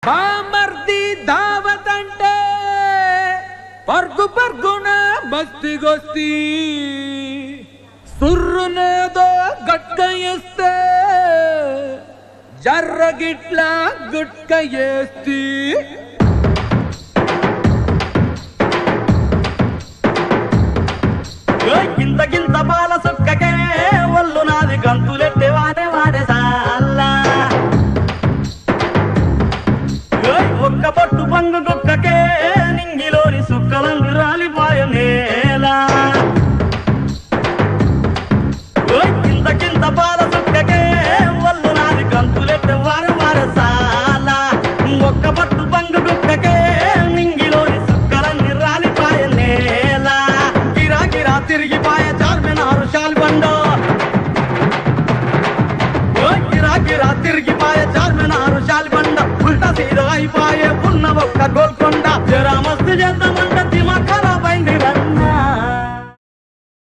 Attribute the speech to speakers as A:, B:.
A: బామర్ది దావత్ అంటే పర్గు పర్గున బస్తిగొస్తి సుర్రునేదో గట్క వేస్తే జర్రగిట్ల గుట్క వేస్తి
B: గింత గింత పాల సుక్కకే ఒళ్ళు నాది గంతులెట్టే వాడే వాడే సాల్లా ఒక్క పట్టు పంగు గుక్కకే నింగిలోని సుక్కలందు రాలిపోయ నేలా గింత గింత పాల సుక్కకే ఒళ్ళు నాది గంతులెట్టే వాడే వాడే సాల్లా ఒక్క పట్టు పంగు గుక్కకే నింగిలోని సుక్కలన్నీ రాలిపోయ నేలా గిరా గిరా తిరిగిపోయే చార్మినారు శాల్బండో గిరా గిరా తిరిగిపోయే చార్మినారు శాల్బండ ఉల్టా సీదా అయిపోయే ఉన్న ఒక్క గోల్కొండ జరా మస్తు చేద్దాం